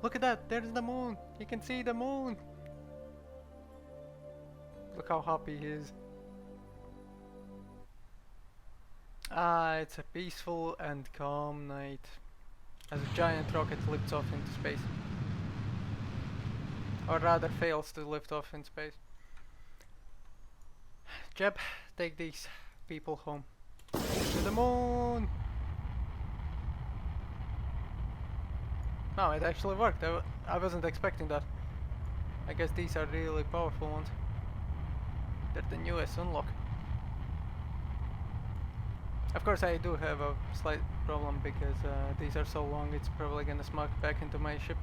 Look at that, there's the moon! You can see the moon! Look how happy he is. Ah, it's a peaceful and calm night as a giant rocket lifts off into space. Or rather fails to lift off in space. Jeb, take these people home. To the moon! No, it actually worked. I wasn't expecting that. I guess these are really powerful ones. They're the newest unlock. Of course I do have a slight problem because these are so long, it's probably gonna smack back into my ship.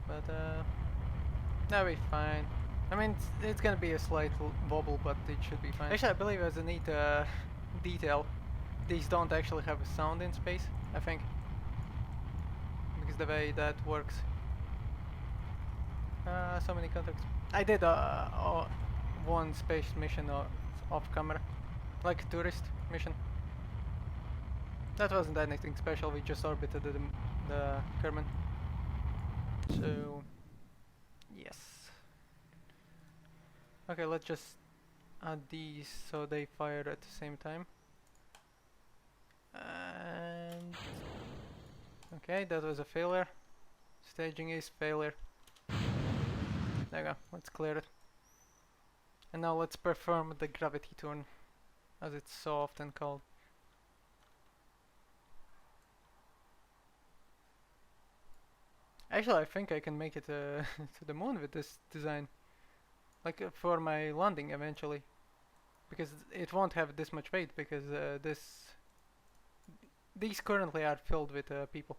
But that'll be fine. I mean, it's gonna be a slight wobble, but it should be fine. Actually, I believe as a neat detail, these don't actually have a sound in space, I think. Because the way that works. So many contacts. I did one space mission off camera. Like a tourist mission. That wasn't anything special, we just orbited the Kerbal. So, yes. Okay, let's just add these so they fire at the same time. And okay, that was a failure. Staging is failure. There you go, let's clear it. And now let's perform the gravity turn, as it's so often called. Actually, I think I can make it to the moon with this design. Like for my landing eventually. Because it won't have this much weight, because these currently are filled with people.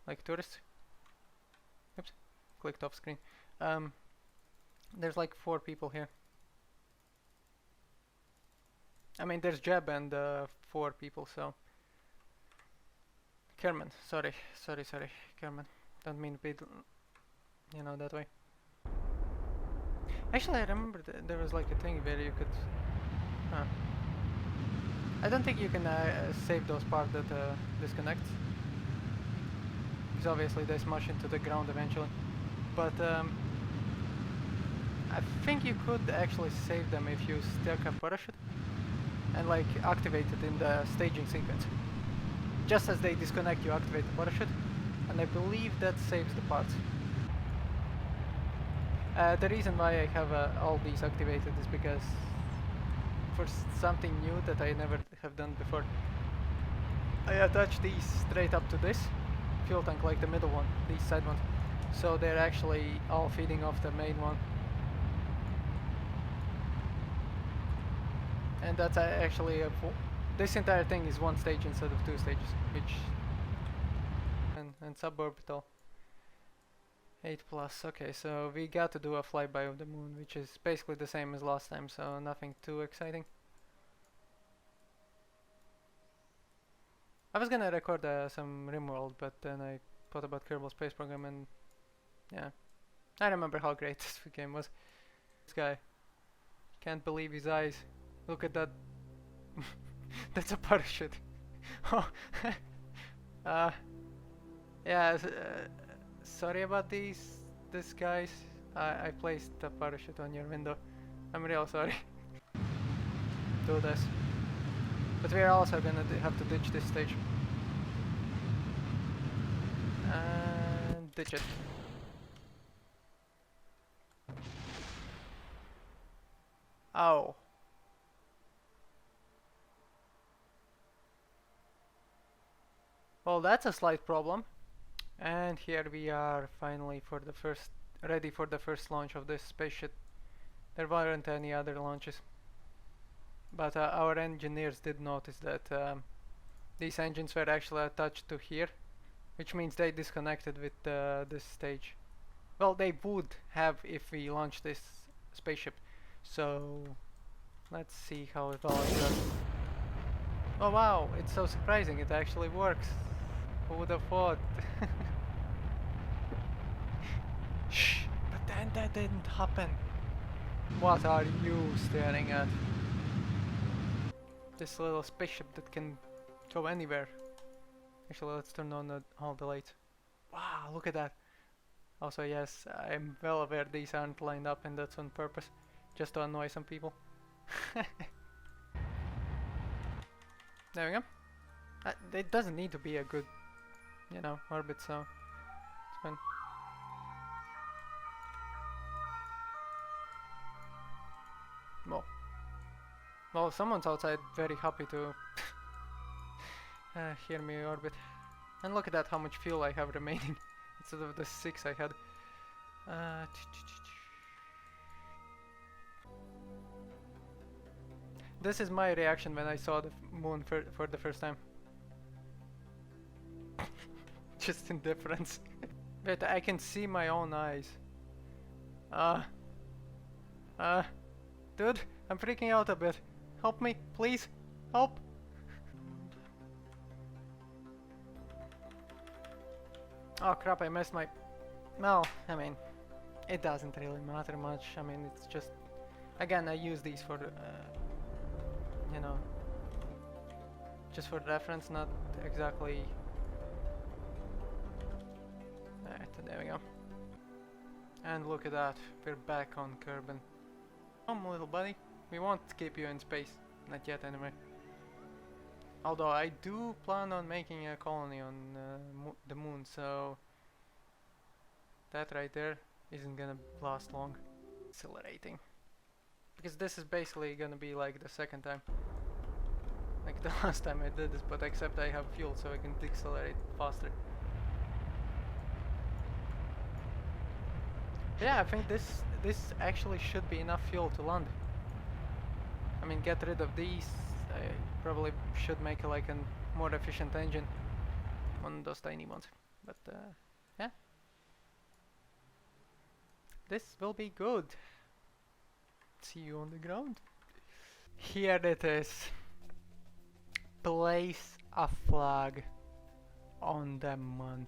Like tourists. Oops, clicked off screen. There's like 4 people here. I mean, there's Jeb and 4 people, so... Kerman, sorry, Kerman. Don't mean to be, you know, that way. Actually, I remember there was like a thing where you could... Huh. I don't think you can save those parts that disconnect. Because obviously they smash into the ground eventually. But I think you could actually save them if you stuck a parachute and like activate it in the staging sequence. Just as they disconnect, you activate the parachute, and I believe that saves the parts. The reason why I have all these activated is because for something new that I never have done before, I attach these straight up to this fuel tank, like the middle one, these side ones, so they're actually all feeding off the main one. And that's actually this entire thing is 1 stage instead of 2 stages, which and suborbital 8+. Okay, so we got to do a flyby of the moon, which is basically the same as last time, so nothing too exciting. I was gonna record some RimWorld, but then I thought about Kerbal Space Program, and yeah, I remember how great this game was. This guy, can't believe his eyes. Look at that. That's a parachute. Yeah, sorry about this guys. I placed the parachute on your window. I'm real sorry. Do this. But we're also gonna have to ditch this stage. And ditch it. Oh. Well, that's a slight problem. And here we are finally ready for the first launch of this spaceship. There weren't any other launches. But our engineers did notice that these engines were actually attached to here, which means they disconnected with this stage. Well, they would have if we launched this spaceship. So let's see how it all goes. Oh wow, it's so surprising, it actually works. Who would have thought? Shh, but then that didn't happen. What are you staring at? This little spaceship that can go anywhere. Actually, let's turn on all the lights. Wow, look at that. Also, yes, I'm well aware these aren't lined up and that's on purpose, just to annoy some people. There we go. It doesn't need to be a good, you know, orbit, so it's fine. Well, someone's outside very happy to hear me orbit. And look at that, how much fuel I have remaining instead of the 6 I had. Uh, this is my reaction when I saw the moon for the first time. Just indifference. But I can see my own eyes. Dude, I'm freaking out a bit. Help me, please. Help. Oh crap, I missed my... Well, I mean, it doesn't really matter much. I mean, it's just... Again, I use these for, you know, just for reference, not exactly... Alright, there we go. And look at that, we're back on Kerbal. Come, little buddy. We won't keep you in space. Not yet, anyway. Although I do plan on making a colony on the moon, so that right there isn't gonna last long. Accelerating. Because this is basically gonna be like the second time. Like the last time I did this, but except I have fuel so I can decelerate faster. Yeah, I think this actually should be enough fuel to land. I mean, get rid of these. I probably should make like a more efficient engine on those tiny ones. But yeah, this will be good. See you on the ground. Here it is. Place a flag on the moon.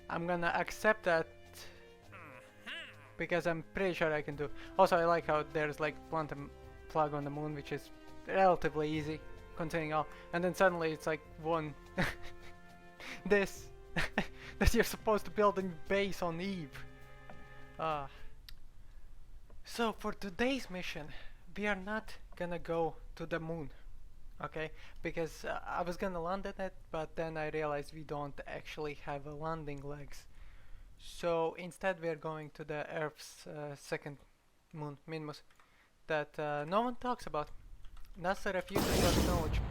I'm gonna accept that because I'm pretty sure I can do. Also, I like how there's like plant a flag on the moon, which is relatively easy, considering all. And then suddenly it's like one. This that you're supposed to build a base on Eve. So for today's mission, we are not gonna go to the moon, okay? Because I was gonna land at it, but then I realized we don't actually have a landing legs. So instead we are going to the Earth's second moon, Minmus, that no one talks about. NASA refuses to acknowledge.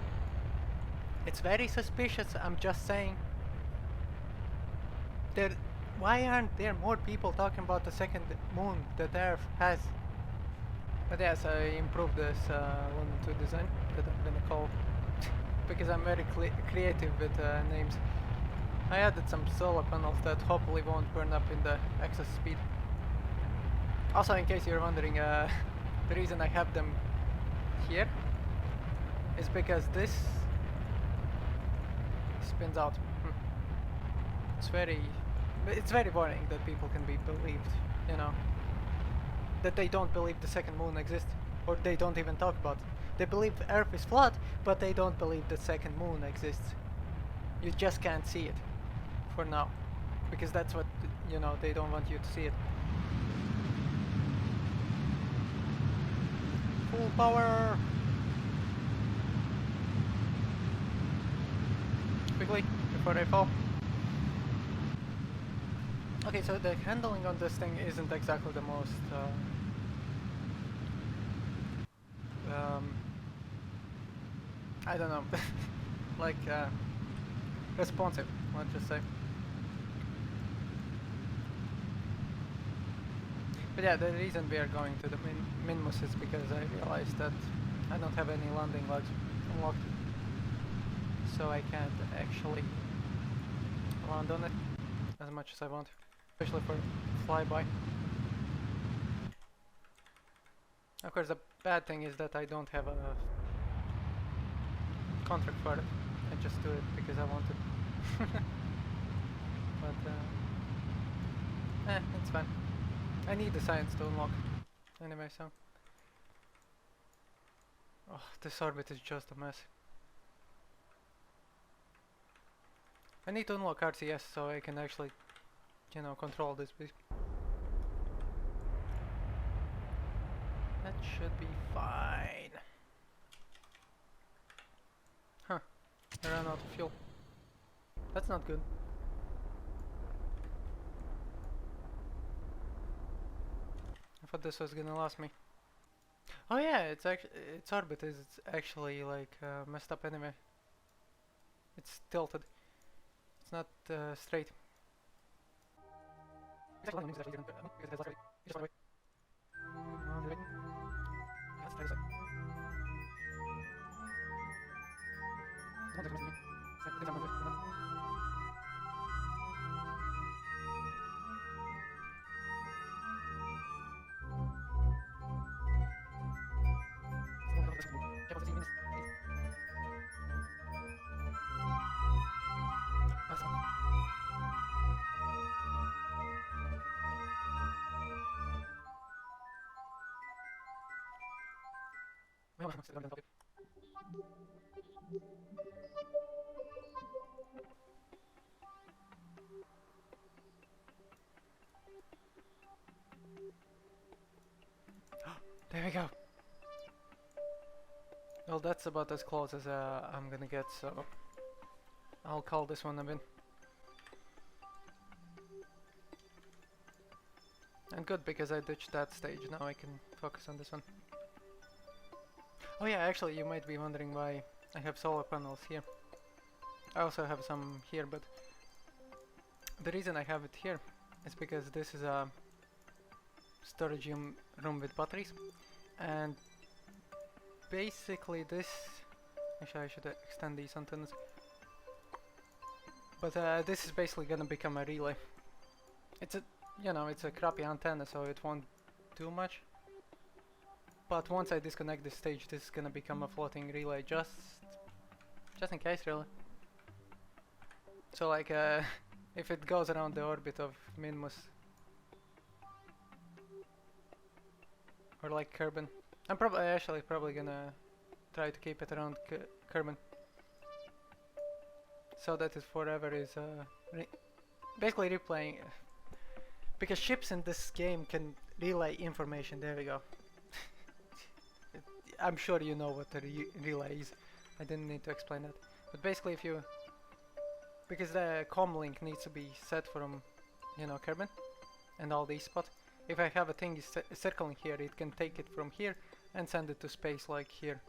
It's very suspicious, I'm just saying. Why aren't there more people talking about the second moon that Earth has? But yes, I improved this London 2 design that I'm gonna call, because I'm very creative with names. I added some solar panels that hopefully won't burn up in the excess speed. Also, in case you're wondering, the reason I have them here is because this spins out. It's very boring that people can be believed, you know, that they don't believe the second moon exists, or they don't even talk about it. They believe Earth is flat, but they don't believe the second moon exists. You just can't see it. For now, because that's what, you know, they don't want you to see it. Full power! Quickly, before I fall. Okay, so the handling on this thing isn't exactly the most I don't know, like responsive, let's just say. But yeah, the reason we are going to the Minmus is because I realized that I don't have any landing logs unlocked. So I can't actually land on it as much as I want, especially for flyby. Of course, the bad thing is that I don't have a contract for it. I just do it because I want it. But it's fine. I need the science to unlock anyway, so. Oh, this orbit is just a mess. I need to unlock RTS so I can actually, you know, control this beast. That should be fine. Huh. I ran out of fuel. That's not good. I thought this was gonna last me. Oh yeah, its orbit is actually like messed up anyway. It's tilted. It's not straight. There we go. Well, that's about as close as I'm gonna get, so I'll call this one a win. And good, because I ditched that stage, now I can focus on this one. Oh yeah, actually you might be wondering why I have solar panels here. I also have some here, but the reason I have it here is because this is a storage room with batteries, and basically this, actually I should extend these antennas, but this is basically gonna become a relay. It's a, you know, it's a crappy antenna, so it won't do much, but once I disconnect this stage, this is gonna become a floating relay, just in case, really. So like if it goes around the orbit of Minmus or like Kerbal, I'm probably gonna try to keep it around Kerbal, so that it forever is basically replaying, because ships in this game can relay information. There we go. I'm sure you know what a relay is. I didn't need to explain that. But basically, if you, because the comm link needs to be set from, you know, Kerbal and all these spots. If I have a thing circling here, it can take it from here and send it to space, like here.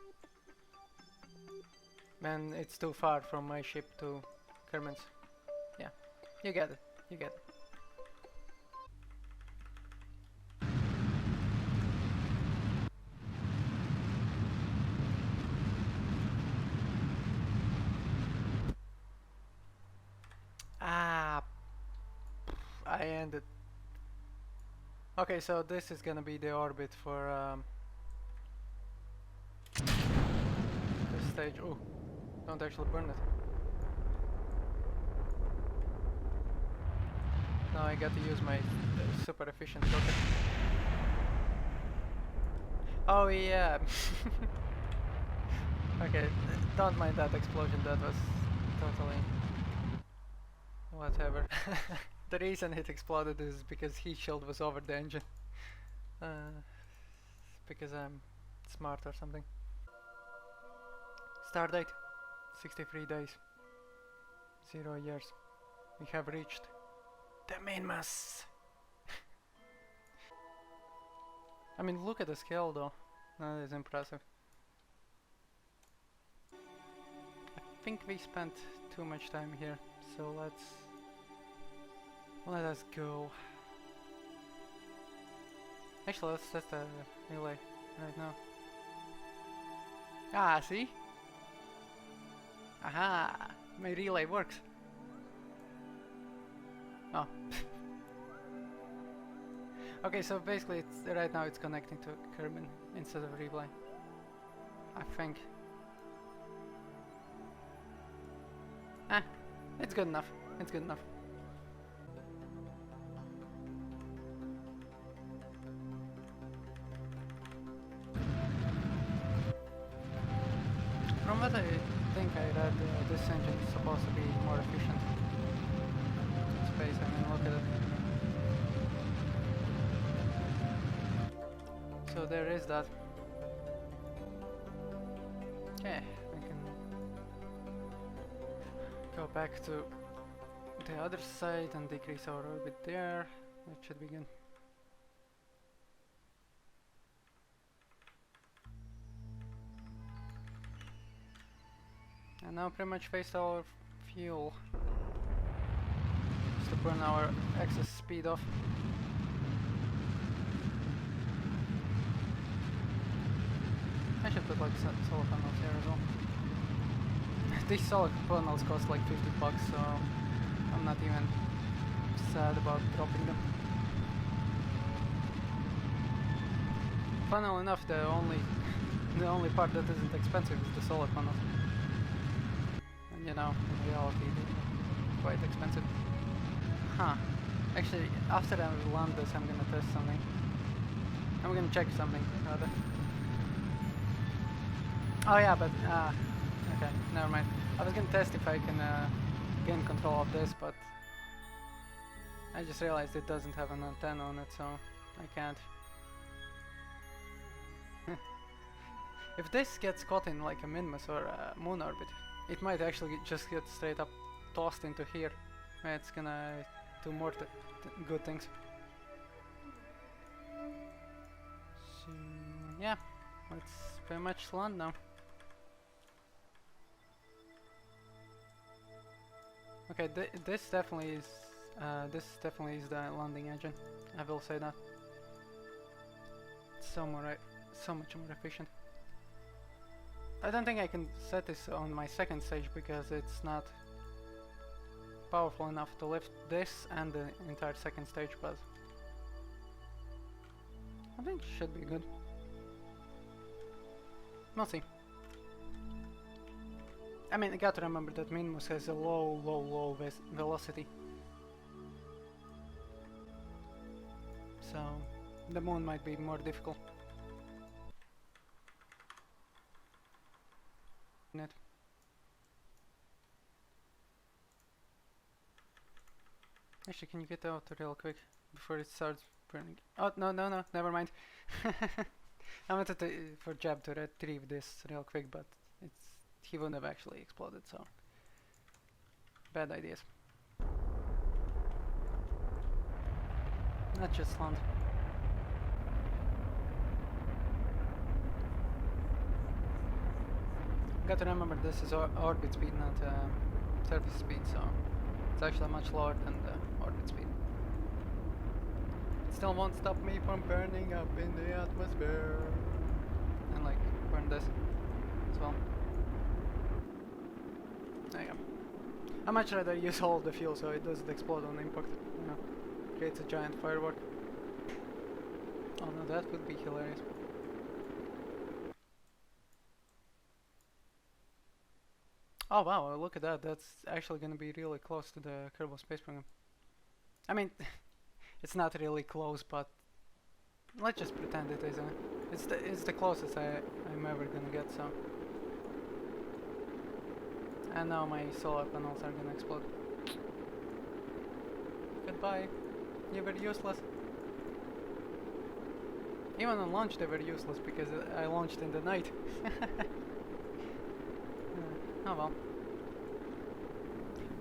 Man, it's too far from my ship to Kerman's. Yeah, you get it. You get it. Ah, I ended. Okay, so this is gonna be the orbit for this stage. Oh, don't actually burn it. Now I got to use my super efficient rocket. Oh yeah. Okay, don't mind that explosion. That was totally whatever. The reason it exploded is because heat shield was over the engine. Because I'm smart or something. Start date 63 days. 0 years. We have reached the main mass. I mean, look at the scale though. That is impressive. I think we spent too much time here, so let us go. Actually, let's test the relay right now. Ah, see? Aha! My relay works. Oh. Okay, so basically right now it's connecting to Kerbal instead of relay. I think. Ah, it's good enough. It's good enough. From what I think I read, this engine is supposed to be more efficient. there is that. Okay, we can go back to the other side and decrease our orbit there. That should be good. And now pretty much waste our fuel just to burn our excess speed off. I should put like solar panels here as well. These solar panels cost like $50, so I'm not even sad about dropping them. Funnily enough, the only part that isn't expensive is the solar panels. And you know, in reality, they're quite expensive. Huh. Actually, after I land this, I'm gonna test something. I'm gonna check something, rather. Oh yeah, but, okay, never mind. I was gonna test if I can gain control of this, but I just realized it doesn't have an antenna on it, so I can't. If this gets caught in like a minmus or a moon orbit, it might actually just get straight up tossed into here. It's gonna do more good things. So yeah, let's pretty much land now. Okay, this definitely is the landing engine. I will say that. It's so much more efficient. I don't think I can set this on my second stage because it's not powerful enough to lift this and the entire second stage, but I think it should be good. We'll see. I mean, I gotta remember that Minmus has a low velocity. So the moon might be more difficult. Actually, can you get out real quick before it starts burning? Oh, no, never mind. I wanted for Jab to retrieve this real quick, but he wouldn't have actually exploded, so bad ideas. Not just land. Got to remember this is orbit speed, not surface speed, so it's actually much lower than the orbit speed. It still won't stop me from burning up in the atmosphere. And like, burn this as well. There you go. I'd much rather use all the fuel so it doesn't explode on impact. You know, creates a giant firework. Oh no, that would be hilarious. Oh wow, look at that. That's actually gonna be really close to the Kerbal space program. I mean, it's not really close, but let's just pretend it is. It's the closest I'm ever gonna get, so. And now my solar panels are gonna explode. Goodbye. You were useless. Even on launch they were useless because I launched in the night. Oh well.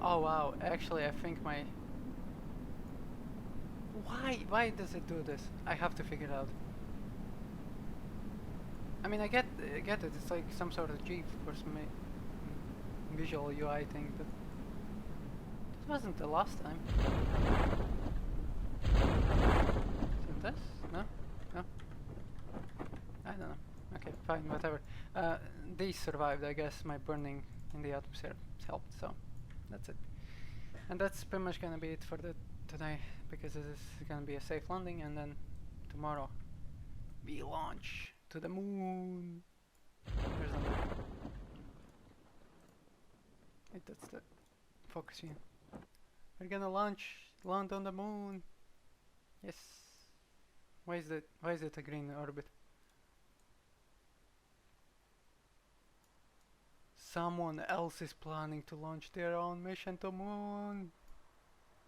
Oh wow, actually I think my... Why does it do this? I have to figure it out. I mean, I get it, it's like some sort of G-force visual UI thing, but it wasn't the last time. Is it this? No? No? I don't know. Okay, fine, whatever. These survived, I guess my burning in the atmosphere helped, so that's it. And that's pretty much gonna be it for today, because this is gonna be a safe landing, and then tomorrow we launch to the moon. There's the moon. Wait, that's the focus unit. We're gonna land on the moon. Yes. Why is it a green orbit? Someone else is planning to launch their own mission to moon.